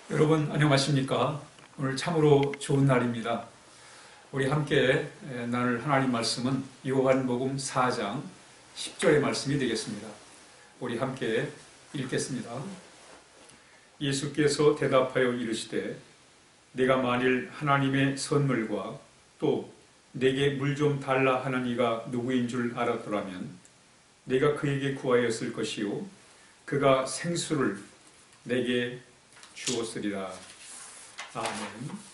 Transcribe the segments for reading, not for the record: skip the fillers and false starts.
여러분 안녕하십니까? 오늘 참으로 좋은 날입니다. 우리 함께 나눌 하나님 말씀은 요한복음 4장 10절의 말씀이 되겠습니다. 우리 함께 읽겠습니다. 예수께서 대답하여 이르시되 내가 만일 하나님의 선물과 또 내게 물 좀 달라 하는 이가 누구인 줄 알았더라면 내가 그에게 구하였을 것이요 그가 생수를 내게 주었으리라. 아멘.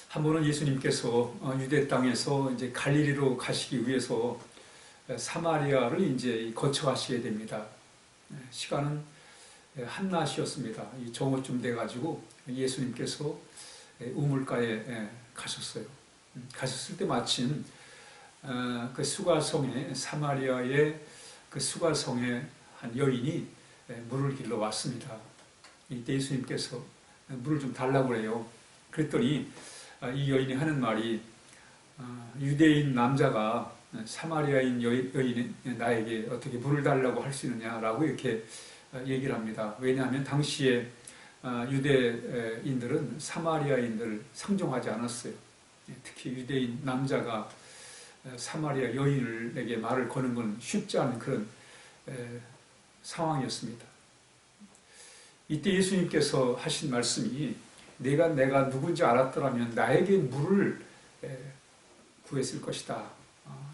한 번은 예수님께서 유대 땅에서 이제 갈릴리로 가시기 위해서 사마리아를 이제 거쳐가시게 됩니다. 시간은 한낮이었습니다. 정오쯤 돼가지고 예수님께서 우물가에 가셨어요. 가셨을 때 마침 그 수가성에 사마리아의 그 수가성에 한 여인이 물을 길러 왔습니다. 이때 예수님께서 물을 좀 달라고 그래요. 그랬더니 이 여인이 하는 말이 유대인 남자가 사마리아인 여인이 나에게 어떻게 물을 달라고 할 수 있느냐라고 이렇게 얘기를 합니다. 왜냐하면 당시에 유대인들은 사마리아인들을 상종하지 않았어요. 특히 유대인 남자가 사마리아 여인에게 말을 거는 건 쉽지 않은 그런 상황이었습니다. 이때 예수님께서 하신 말씀이 내가 누군지 알았더라면 나에게 물을 구했을 것이다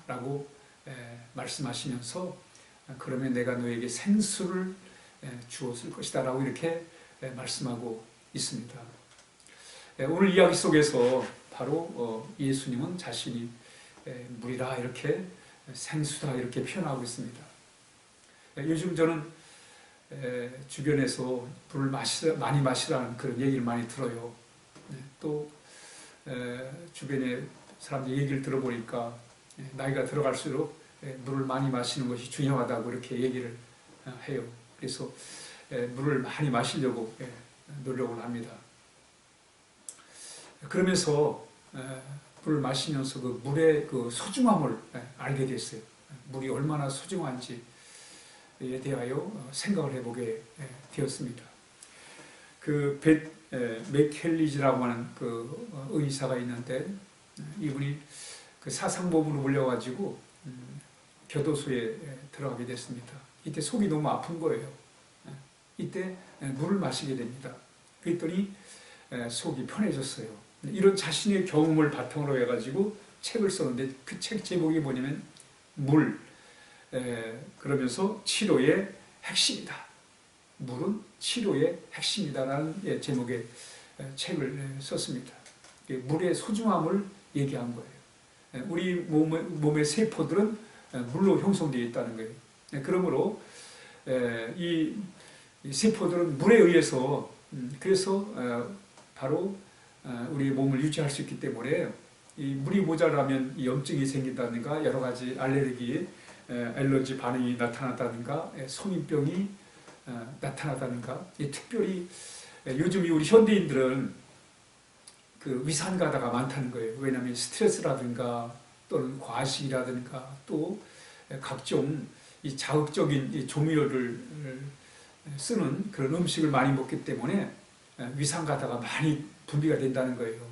라고 말씀하시면서 그러면 내가 너에게 생수를 주었을 것이다 라고 이렇게 말씀하고 있습니다. 오늘 이야기 속에서 바로 예수님은 자신이 물이라 이렇게 생수다 이렇게 표현하고 있습니다. 요즘 저는 주변에서 물을 많이 마시라는 그런 얘기를 많이 들어요. 또 주변에 사람들 얘기를 들어보니까 나이가 들어갈수록 물을 많이 마시는 것이 중요하다고 이렇게 얘기를 해요. 그래서 물을 많이 마시려고 노력을 합니다. 그러면서 물을 마시면서 그 물의 그 소중함을 알게 됐어요. 물이 얼마나 소중한지 에 대하여 생각을 해보게 되었습니다. 그 맥켈리지라고 하는 그 의사가 있는데 이분이 그 사상범으로 물려가지고 교도소에 들어가게 됐습니다. 이때 속이 너무 아픈 거예요. 이때 물을 마시게 됩니다. 그랬더니 속이 편해졌어요. 이런 자신의 경험을 바탕으로 해가지고 책을 썼는데 그 책 제목이 뭐냐면 물 그러면서 치료의 핵심이다. 물은 치료의 핵심이다라는 제목의 책을 썼습니다. 물의 소중함을 얘기한 거예요. 우리 몸의 세포들은 물로 형성되어 있다는 거예요. 그러므로 이 세포들은 물에 의해서 그래서 바로 우리 몸을 유지할 수 있기 때문에 이 물이 모자라면 이 염증이 생긴다든가 여러 가지 알레르기, 알러지 반응이 나타났다든가 성인병이 나타나다든가 특별히 요즘 우리 현대인들은 그 위산가다가 많다는 거예요. 왜냐하면 스트레스라든가 또는 과식이라든가 또 각종 이 자극적인 이 조미료를 쓰는 그런 음식을 많이 먹기 때문에 위산가다가 많이 분비가 된다는 거예요.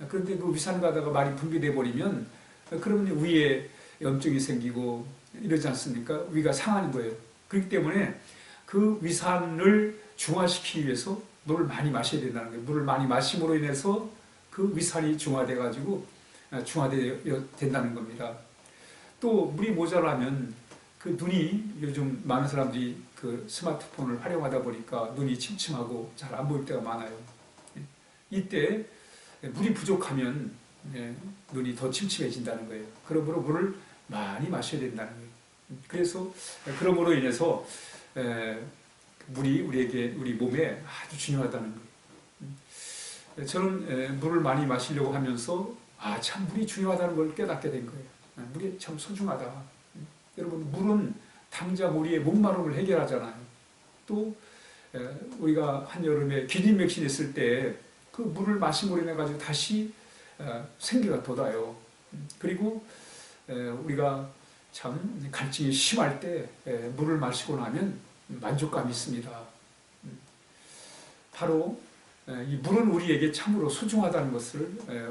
그런데 그 위산가다가 많이 분비돼 버리면 그러면 위에 염증이 생기고 이러지 않습니까? 위가 상하는 거예요. 그렇기 때문에 그 위산을 중화시키기 위해서 물을 많이 마셔야 된다는 거예요. 물을 많이 마심으로 인해서 그 위산이 중화돼가지고 중화된다는 겁니다. 또 물이 모자라면 그 눈이 요즘 많은 사람들이 그 스마트폰을 활용하다 보니까 눈이 침침하고 잘 안 보일 때가 많아요. 이때 물이 부족하면 눈이 더 침침해진다는 거예요. 그러므로 물을 많이 마셔야 된다는 거예요. 그래서 그러므로 인해서 물이 우리 몸에 아주 중요하다는 거예요. 저는 물을 많이 마시려고 하면서 참 물이 중요하다는 걸 깨닫게 된 거예요. 물이 참 소중하다. 여러분, 물은 당장 우리의 목마름을 해결하잖아요. 또 우리가 한여름에 기진맥신 했을 때 그 물을 마심으로 인해 가지고 다시 생기가 돋아요. 그리고 우리가 참 갈증이 심할 때 물을 마시고 나면 만족감이 있습니다. 바로 이 물은 우리에게 참으로 소중하다는 것을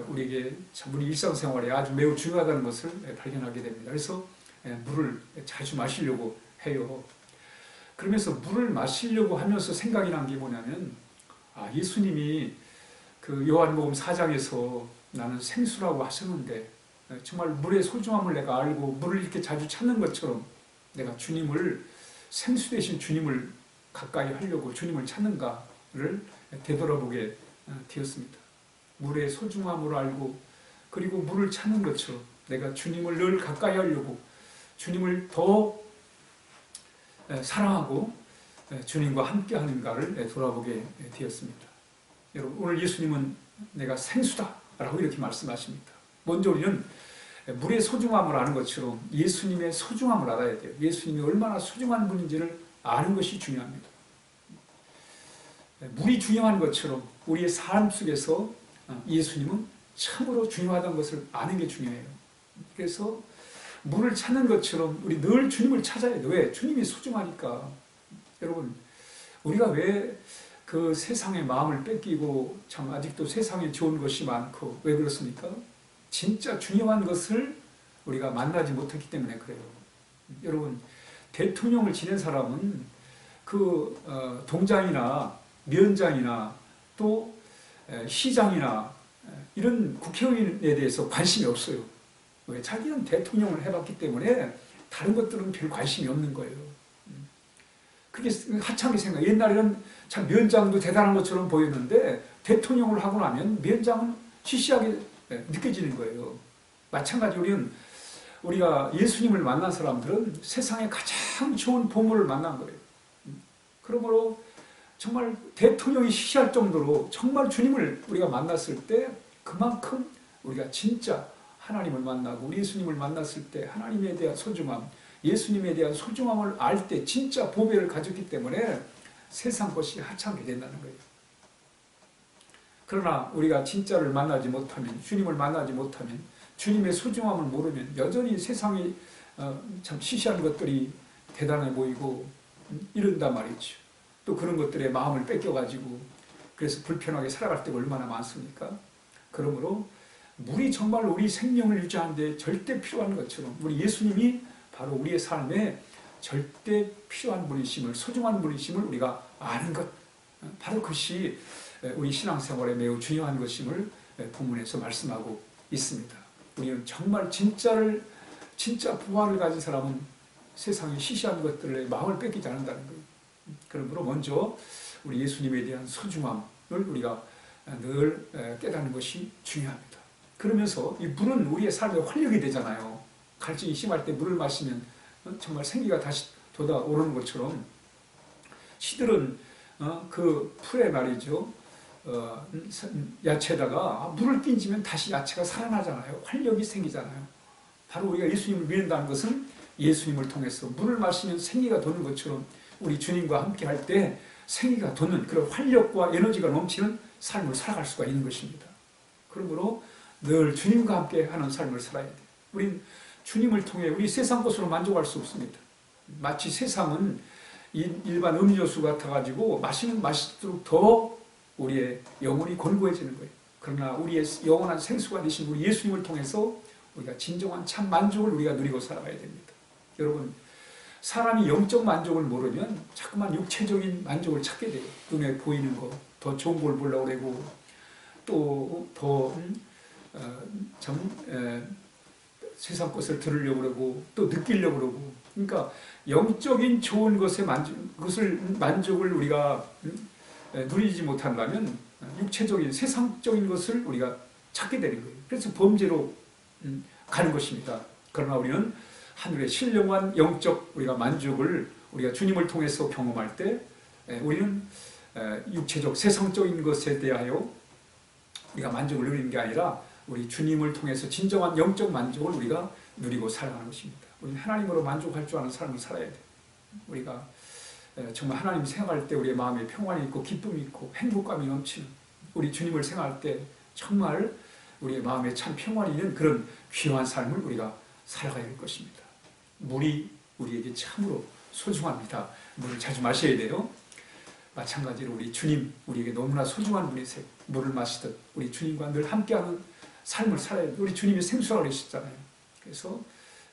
우리에게 참 우리 일상생활에 아주 매우 중요하다는 것을 발견하게 됩니다. 그래서 물을 자주 마시려고 해요. 그러면서 물을 마시려고 하면서 생각이 난 게 뭐냐면 예수님이 그 요한복음 4장에서 나는 생수라고 하셨는데 정말 물의 소중함을 내가 알고 물을 이렇게 자주 찾는 것처럼 내가 주님을 생수 대신 주님을 가까이 하려고 주님을 찾는가를 되돌아보게 되었습니다. 물의 소중함을 알고 그리고 물을 찾는 것처럼 내가 주님을 늘 가까이 하려고 주님을 더 사랑하고 주님과 함께 하는가를 돌아보게 되었습니다. 여러분, 오늘 예수님은 내가 생수다 라고 이렇게 말씀하십니다. 먼저 우리는 물의 소중함을 아는 것처럼 예수님의 소중함을 알아야 돼요. 예수님이 얼마나 소중한 분인지를 아는 것이 중요합니다. 물이 중요한 것처럼 우리의 삶 속에서 예수님은 참으로 중요하다는 것을 아는 게 중요해요. 그래서 물을 찾는 것처럼 우리 늘 주님을 찾아야 돼요. 왜? 주님이 소중하니까. 여러분, 우리가 왜 그 세상의 마음을 뺏기고 참 아직도 세상에 좋은 것이 많고 왜 그렇습니까? 진짜 중요한 것을 우리가 만나지 못했기 때문에 그래요. 여러분, 대통령을 지낸 사람은 그 동장이나 면장이나 또 시장이나 이런 국회의원에 대해서 관심이 없어요. 왜? 자기는 대통령을 해봤기 때문에 다른 것들은 별 관심이 없는 거예요. 그게 하찮게 생각. 옛날에는 참 면장도 대단한 것처럼 보였는데 대통령을 하고 나면 면장은 시시하게 느껴지는 거예요. 마찬가지로 우리가 예수님을 만난 사람들은 세상에 가장 좋은 보물을 만난 거예요. 그러므로 정말 대통령이 시시할 정도로 정말 주님을 우리가 만났을 때 그만큼 우리가 진짜 하나님을 만나고 우리 예수님을 만났을 때 하나님에 대한 소중함, 예수님에 대한 소중함을 알 때 진짜 보배를 가졌기 때문에 세상 것이 하찮게 된다는 거예요. 그러나 우리가 진짜를 만나지 못하면, 주님을 만나지 못하면, 주님의 소중함을 모르면 여전히 세상이 참 시시한 것들이 대단해 보이고 이런단 말이죠. 또 그런 것들에 마음을 뺏겨가지고 그래서 불편하게 살아갈 때가 얼마나 많습니까? 그러므로 물이 정말 우리 생명을 유지하는 데 절대 필요한 것처럼 우리 예수님이 바로 우리의 삶에 절대 필요한 분이심을, 소중한 분이심을 우리가 아는 것, 바로 그것이 우리 신앙생활에 매우 중요한 것임을 본문에서 말씀하고 있습니다. 우리는 정말 진짜 부활을 가진 사람은 세상의 시시한 것들에 마음을 뺏기지 않는다는 거예요. 그러므로 먼저 우리 예수님에 대한 소중함을 우리가 늘 깨닫는 것이 중요합니다. 그러면서 이 물은 우리의 삶에 활력이 되잖아요. 갈증이 심할 때 물을 마시면 정말 생기가 다시 돋아오르는 것처럼 시들은 그 풀에 말이죠. 야채에다가 물을 낀지면 다시 야채가 살아나잖아요. 활력이 생기잖아요. 바로 우리가 예수님을 믿는다는 것은 예수님을 통해서 물을 마시면 생기가 도는 것처럼 우리 주님과 함께 할 때 생기가 도는 그런 활력과 에너지가 넘치는 삶을 살아갈 수가 있는 것입니다. 그러므로 늘 주님과 함께 하는 삶을 살아야 돼요. 우린 주님을 통해 우리 세상 것으로 만족할 수 없습니다. 마치 세상은 일반 음료수 같아가지고 마시면 마실수록 더 우리의 영혼이 권고해지는 거예요. 그러나 우리의 영원한 생수가 되신 우리 예수님을 통해서 우리가 진정한 참 만족을 우리가 누리고 살아가야 됩니다. 여러분, 사람이 영적 만족을 모르면 자꾸만 육체적인 만족을 찾게 돼요. 눈에 보이는 거, 더 좋은 걸 보려고 그러고 또 더 세상 것을 들으려고 그러고 또 느끼려고 그러고, 그러니까 영적인 좋은 것의 만족을 우리가 누리지 못한다면 육체적인 세상적인 것을 우리가 찾게 되는 거예요. 그래서 범죄로 가는 것입니다. 그러나 우리는 하늘의 신령한 영적 우리가 만족을 우리가 주님을 통해서 경험할 때 우리는 육체적 세상적인 것에 대하여 우리가 만족을 누리는 게 아니라 우리 주님을 통해서 진정한 영적 만족을 우리가 누리고 살아가는 것입니다. 우리는 하나님으로 만족할 줄 아는 삶을 살아야 돼요. 우리가 정말 하나님 생각할 때 우리의 마음에 평안이 있고 기쁨이 있고 행복감이 넘치는, 우리 주님을 생각할 때 정말 우리의 마음에 참 평안이 있는 그런 귀한 삶을 우리가 살아가야 할 것입니다. 물이 우리에게 참으로 소중합니다. 물을 자주 마셔야 돼요. 마찬가지로 우리 주님, 우리에게 너무나 소중한 분이세요. 물을 마시듯 우리 주님과 늘 함께하는 삶을 살아야 돼요. 우리 주님이 생수라고 그러셨잖아요. 그래서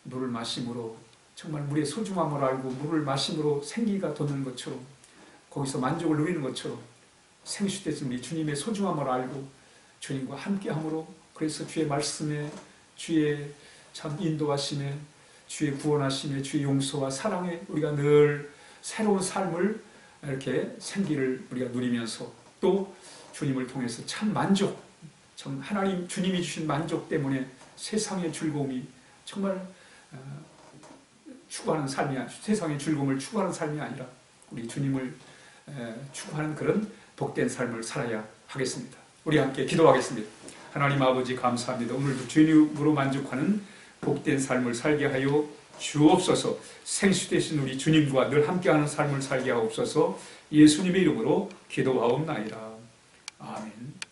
물을 마심으로 정말 물의 소중함을 알고 물을 마심으로 생기가 돋는 것처럼, 거기서 만족을 누리는 것처럼 생수되신 우리 주님의 소중함을 알고 주님과 함께함으로, 그래서 주의 말씀에, 주의 참 인도하심에, 주의 구원하심에, 주의 용서와 사랑에 우리가 늘 새로운 삶을 이렇게 생기를 우리가 누리면서 또 주님을 통해서 참 만족, 참 하나님 주님이 주신 만족 때문에 세상의 즐거움이 정말 추구하는 삶이 아니라, 세상의 즐거움을 추구하는 삶이 아니라 우리 주님을 추구하는 그런 복된 삶을 살아야 하겠습니다. 우리 함께 기도하겠습니다. 하나님 아버지 감사합니다. 오늘도 주님으로 만족하는 복된 삶을 살게 하여 주옵소서. 생수 되신 우리 주님과 늘 함께하는 삶을 살게 하옵소서. 예수님의 이름으로 기도하옵나이다. 아멘.